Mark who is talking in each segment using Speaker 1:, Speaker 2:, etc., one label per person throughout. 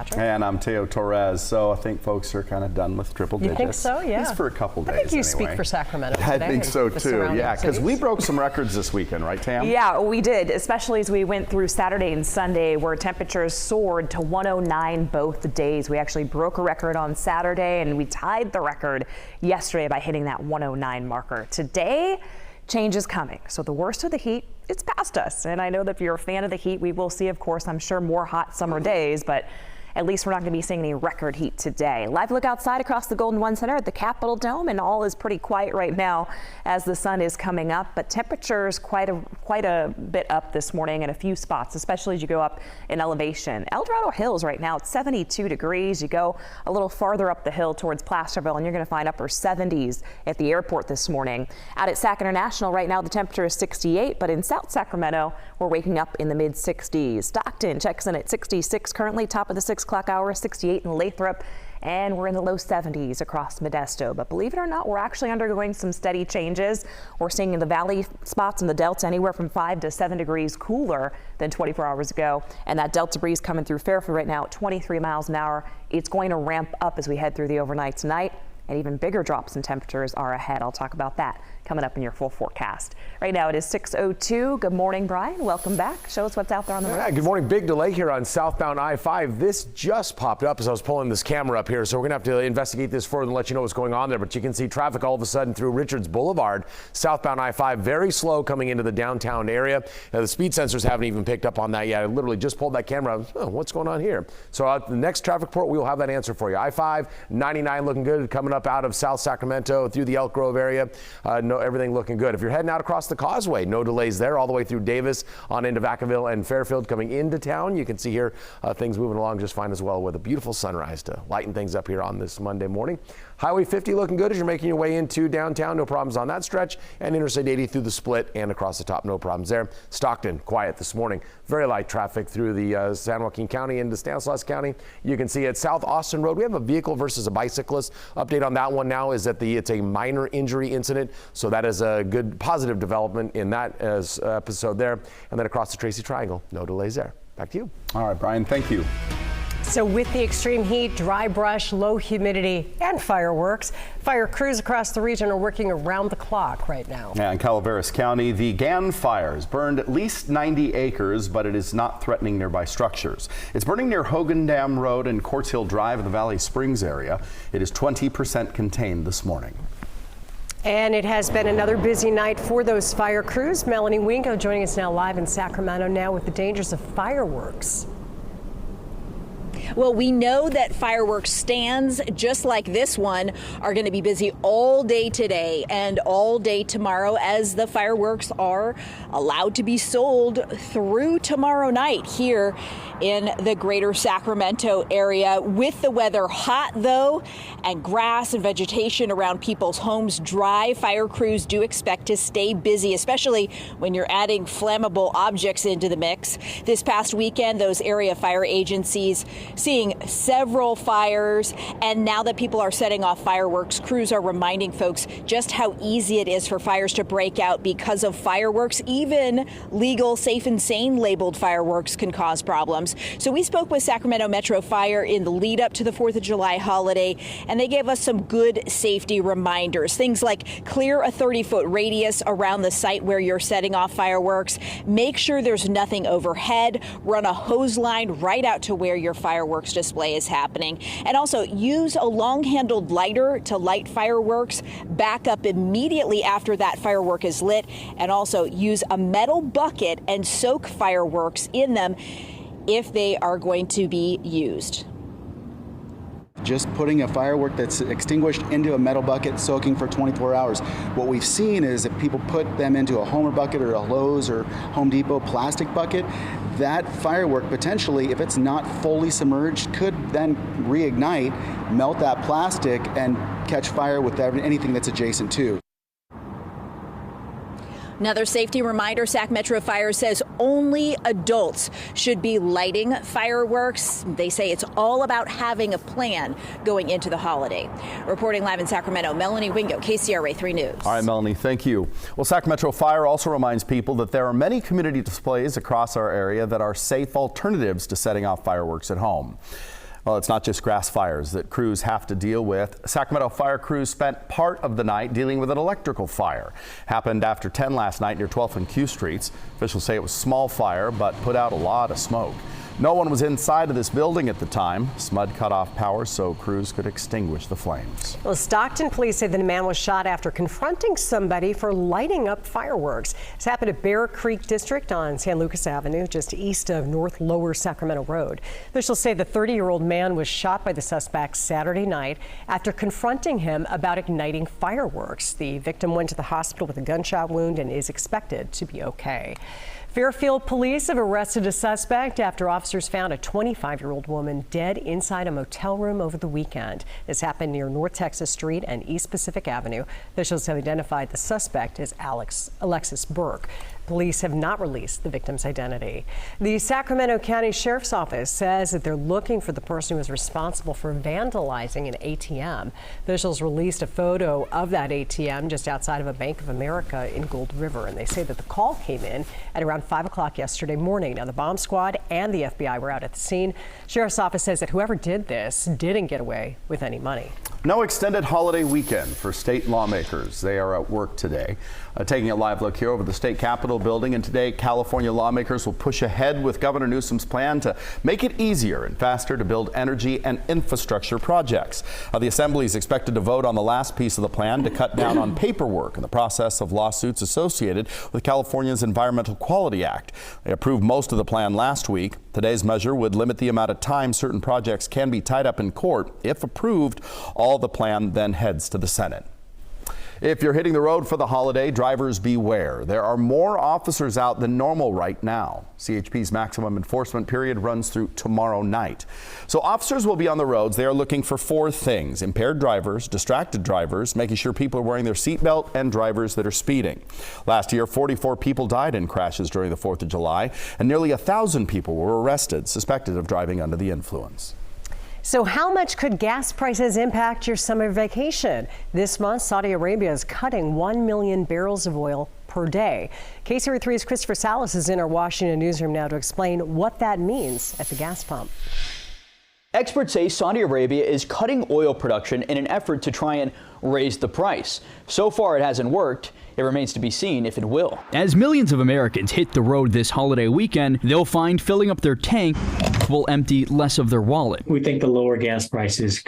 Speaker 1: Patrick.
Speaker 2: And I'm Teo Torres. So I think folks are kind of done with triple digits.
Speaker 1: You think so? Yeah.
Speaker 2: At least for a couple days.
Speaker 1: I think you
Speaker 2: anyway.
Speaker 1: speak for Sacramento today.
Speaker 2: I think so too. Yeah, because we broke some records this weekend, right, Tam?
Speaker 3: Yeah, we did, especially as we went through Saturday and Sunday, where temperatures soared to 109 both days. We actually broke a record on Saturday, and we tied the record yesterday by hitting that 109 marker. Today, change is coming. So the worst of the heat, it's past us. And I know that if you're a fan of the heat, we will see, of course, I'm sure, more hot summer days, but at least we're not going to be seeing any record heat today. Live look outside across the Golden One Center at the Capitol Dome, and all is pretty quiet right now as the sun is coming up, but temperatures quite a bit up this morning in a few spots, especially as you go up in elevation. El Dorado Hills right now, it's 72 degrees. You go a little farther up the hill towards Placerville, and you're going to find upper 70s at the airport this morning. Out at Sac International right now, the temperature is 68, but in South Sacramento, we're waking up in the mid 60s. Stockton checks in at 66 currently, top of the 6 o'clock hour, 68 in Lathrop, and we're in the low 70s across Modesto. But believe it or not, we're actually undergoing some steady changes. We're seeing in the valley spots in the Delta anywhere from 5 to 7 degrees cooler than 24 hours ago. And that Delta breeze coming through Fairfield right now at 23 miles an hour. It's going to ramp up as we head through the overnight tonight. And even bigger drops in temperatures are ahead. I'll talk about that coming up in your full forecast. Right now it is 6:02. Good morning, Brian. Welcome back. Show us what's out there on the road.
Speaker 4: Good morning. Big delay here on southbound I-5. This just popped up as I was pulling this camera up here, so we're going to have to investigate this further and let you know what's going on there. But you can see traffic all of a sudden through Richards Boulevard, southbound I-5, very slow coming into the downtown area. Now, the speed sensors haven't even picked up on that yet. I literally just pulled that camera. Oh, what's going on here? So at the next traffic report, we will have that answer for you. I-5, 99 looking good coming up out of South Sacramento through the Elk Grove area. Everything looking good. If you're heading out across the causeway, no delays there all the way through Davis on into Vacaville and Fairfield coming into town. You can see here things moving along just fine as well with a beautiful sunrise to lighten things up here on this Monday morning. Highway 50 looking good as you're making your way into downtown. No problems on that stretch. And Interstate 80 through the split and across the top. No problems there. Stockton, quiet this morning. Very light traffic through the San Joaquin County into Stanislaus County. You can see at South Austin Road, we have a vehicle versus a bicyclist. Update on that one now is that it's a minor injury incident. So that is a good positive development in that episode there. And then across the Tracy Triangle, no delays there. Back to you.
Speaker 2: All right, Brian, thank you.
Speaker 1: So with the extreme heat, dry brush, low humidity, and fireworks, fire crews across the region are working around the clock right now.
Speaker 2: Yeah, in Calaveras County, the Gann fires burned at least 90 acres, but it is not threatening nearby structures. It's burning near Hogan Dam Road and Courts Hill Drive in the Valley Springs area. It is 20% contained this morning.
Speaker 1: And it has been another busy night for those fire crews. Melanie Wingo joining us now live in Sacramento now with the dangers of fireworks.
Speaker 5: Well, we know that fireworks stands just like this one are going to be busy all day today and all day tomorrow as the fireworks are allowed to be sold through tomorrow night here in the greater Sacramento area. With the weather hot, though, and grass and vegetation around people's homes dry, fire crews do expect to stay busy, especially when you're adding flammable objects into the mix. This past weekend, those area fire agencies seeing several fires, and now that people are setting off fireworks, crews are reminding folks just how easy it is for fires to break out because of fireworks. Even legal, safe and sane labeled fireworks can cause problems. So we spoke with Sacramento Metro Fire in the lead up to the 4th of July holiday, and they gave us some good safety reminders. Things like clear a 30-foot radius around the site where you're setting off fireworks. Make sure there's nothing overhead. Run a hose line right out to where your fireworks display is happening. And also use a long-handled lighter to light fireworks. Back up immediately after that firework is lit. And also use a metal bucket and soak fireworks in them if they are going to be used.
Speaker 6: Just putting a firework that's extinguished into a metal bucket, soaking for 24 hours. What we've seen is if people put them into a Homer bucket or a Lowe's or Home Depot plastic bucket, that firework potentially, if it's not fully submerged, could then reignite, melt that plastic, and catch fire with anything that's adjacent to.
Speaker 5: Another safety reminder, Sac Metro Fire says only adults should be lighting fireworks. They say it's all about having a plan going into the holiday. Reporting live in Sacramento, Melanie Wingo, KCRA 3 News.
Speaker 2: All right, Melanie, thank you. Well, Sac Metro Fire also reminds people that there are many community displays across our area that are safe alternatives to setting off fireworks at home. Well, it's not just grass fires that crews have to deal with. Sacramento fire crews spent part of the night dealing with an electrical fire. Happened after 10 last night near 12th and Q Streets. Officials say it was a small fire, but put out a lot of smoke. No one was inside of this building at the time. SMUD cut off power so crews could extinguish the flames.
Speaker 1: Well, Stockton police say the man was shot after confronting somebody for lighting up fireworks. This happened at Bear Creek District on San Lucas Avenue, just east of North Lower Sacramento Road. Officials say the 30-year-old man was shot by the suspect Saturday night after confronting him about igniting fireworks. The victim went to the hospital with a gunshot wound and is expected to be okay. Fairfield police have arrested a suspect after officers found a 25-year-old woman dead inside a motel room over the weekend. This happened near North Texas Street and East Pacific Avenue. Officials have identified the suspect as Alexis Burke. Police have not released the victim's identity. The Sacramento County Sheriff's Office says that they're looking for the person who was responsible for vandalizing an ATM. Officials released a photo of that ATM just outside of a Bank of America in Gold River, and they say that the call came in at around 5 o'clock yesterday morning. Now, the bomb squad and the FBI were out at the scene. Sheriff's Office says that whoever did this didn't get away with any money.
Speaker 2: No extended holiday weekend for state lawmakers. They are at work today. Taking a live look here over the state capitol building, and today California lawmakers will push ahead with Governor Newsom's plan to make it easier and faster to build energy and infrastructure projects. The Assembly is expected to vote on the last piece of the plan to cut down on paperwork in the process of lawsuits associated with California's Environmental Quality Act. They approved most of the plan last week. Today's measure would limit the amount of time certain projects can be tied up in court. If approved, all the plan then heads to the Senate. If you're hitting the road for the holiday, drivers beware. There are more officers out than normal right now. CHP's maximum enforcement period runs through tomorrow night. So officers will be on the roads. They are looking for 4 things: impaired drivers, distracted drivers, making sure people are wearing their seatbelt, and drivers that are speeding. Last year, 44 people died in crashes during the 4th of July, and nearly 1,000 people were arrested, suspected of driving under the influence.
Speaker 1: So how much could gas prices impact your summer vacation? This month, Saudi Arabia is cutting 1 million barrels of oil per day. KCRA3's Christopher Salas is in our Washington newsroom now to explain what that means at the gas pump.
Speaker 7: Experts say Saudi Arabia is cutting oil production in an effort to try and raise the price. So far, it hasn't worked. It remains to be seen if it will.
Speaker 8: As millions of Americans hit the road this holiday weekend, they'll find filling up their tank will empty less of their wallet.
Speaker 9: We think the lower gas prices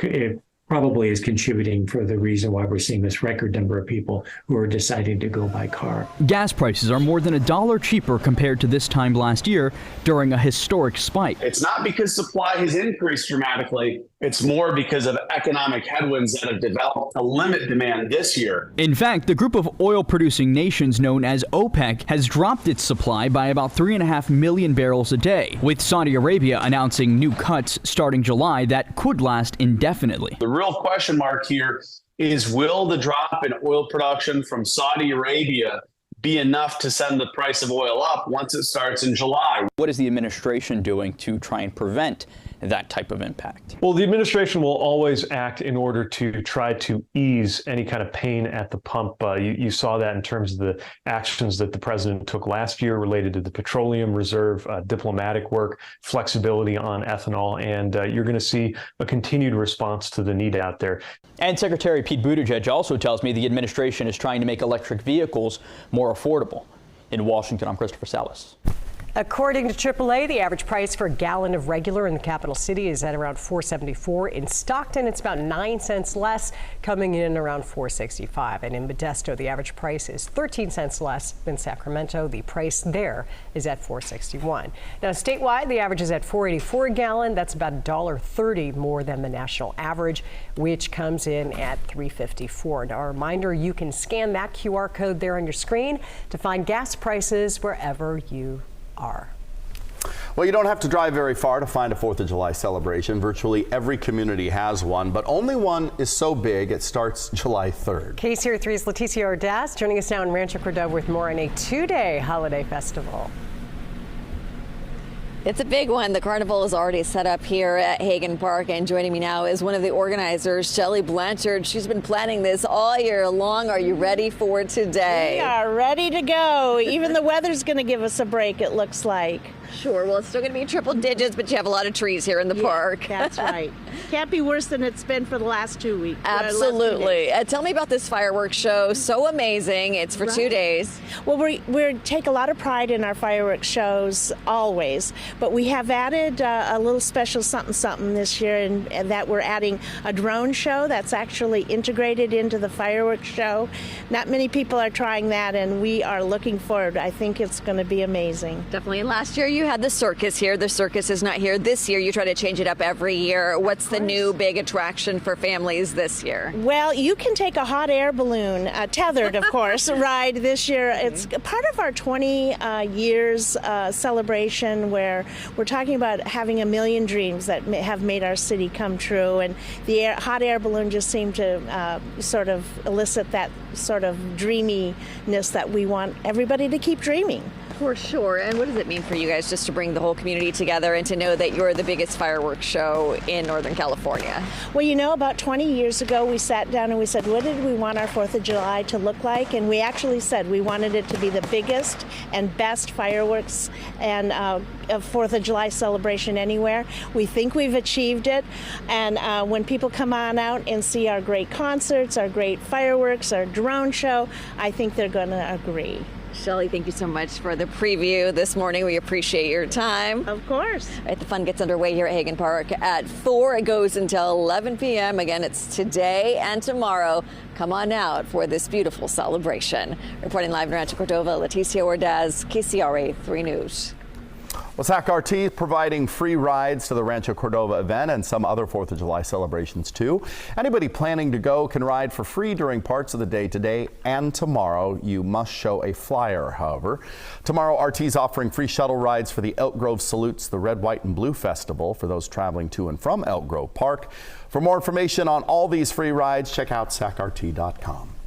Speaker 9: probably is contributing for the reason why we're seeing this record number of people who are deciding to go by car.
Speaker 8: Gas prices are more than $1 cheaper compared to this time last year during a historic spike.
Speaker 10: It's not because supply has increased dramatically. It's more because of economic headwinds that have developed to limit demand this year.
Speaker 8: In fact, the group of oil-producing nations known as OPEC has dropped its supply by about 3.5 million barrels a day, with Saudi Arabia announcing new cuts starting July that could last indefinitely.
Speaker 10: The real question mark here is, will the drop in oil production from Saudi Arabia be enough to send the price of oil up once it starts in July?
Speaker 7: What is the administration doing to try and prevent that type of impact?
Speaker 11: Well, the administration will always act in order to try to ease any kind of pain at the pump. You saw that in terms of the actions that the president took last year related to the petroleum reserve, diplomatic work, flexibility on ethanol, and you're going to see a continued response to the need out there.
Speaker 7: And Secretary Pete Buttigieg also tells me the administration is trying to make electric vehicles more affordable. In Washington, I'm Christopher Salas.
Speaker 1: According to AAA, the average price for a gallon of regular in the capital city is at around $4.74. In Stockton, it's about 9 cents less, coming in around $4.65. And in Modesto, the average price is 13 cents less than Sacramento. The price there is at $4.61. Now, statewide, the average is at $4.84 a gallon. That's about $1.30 more than the national average, which comes in at $3.54. Now, a reminder, you can scan that QR code there on your screen to find gas prices wherever you are.
Speaker 2: Well, you don't have to drive very far to find a 4th of July celebration. Virtually every community has one, but only one is so big it starts July 3rd.
Speaker 1: KCRA3's Leticia Ordaz joining us now in Rancho Cordova with more on a 2-day holiday festival.
Speaker 12: It's a big one. The carnival is already set up here at Hagen Park, and joining me now is one of the organizers, Shelley Blanchard. She's been planning this all year long. Are you ready for today?
Speaker 13: We are ready to go. Even the weather's going to give us a break, it looks like.
Speaker 5: Sure. Well, it's still going to be triple digits, but you have a lot of trees here in the park.
Speaker 13: That's right. Can't be worse than it's been for the last 2 weeks.
Speaker 5: Absolutely. Tell me about this fireworks show. So amazing. It's for 2 days.
Speaker 13: Well, we take a lot of pride in our fireworks shows always, but we have added a little special something this year, and that we're adding a drone show that's actually integrated into the fireworks show. Not many people are trying that, and we are looking forward. I think it's going to be amazing.
Speaker 5: Definitely. And last year you had the circus here. The circus is not here this year. You try to change it up every year. What's the new big attraction for families this year?
Speaker 13: Well, you can take a hot air balloon, tethered, of course, ride this year. It's part of our 20 years celebration, where we're talking about having a million dreams that have made our city come true. And the hot air balloon just seemed to sort of elicit that sort of dreaminess that we want everybody to keep dreaming.
Speaker 5: For sure. And what does it mean for you guys just to bring the whole community together and to know that you're the biggest fireworks show in Northern California?
Speaker 13: Well, you know, about 20 years ago, we sat down and we said, what did we want our 4th of July to look like? And we actually said we wanted it to be the biggest and best fireworks and 4th of July celebration anywhere. We think we've achieved it. And when people come on out and see our great concerts, our great fireworks, our drone show, I think they're going to agree.
Speaker 5: Shelley, thank you so much for the preview this morning. We appreciate your time.
Speaker 13: Of course.
Speaker 5: All right, the fun gets underway here at Hagen Park at 4. It goes until 11 p.m. Again, it's today and tomorrow. Come on out for this beautiful celebration. Reporting live in Rancho Cordova, Leticia Ordaz, KCRA 3 News.
Speaker 2: Well, SAC RT providing free rides to the Rancho Cordova event and some other 4th of July celebrations too. Anybody planning to go can ride for free during parts of the day today and tomorrow. You must show a flyer, however. Tomorrow, RT's offering free shuttle rides for the Elk Grove Salutes the Red, White, and Blue Festival for those traveling to and from Elk Grove Park. For more information on all these free rides, check out sacrt.com.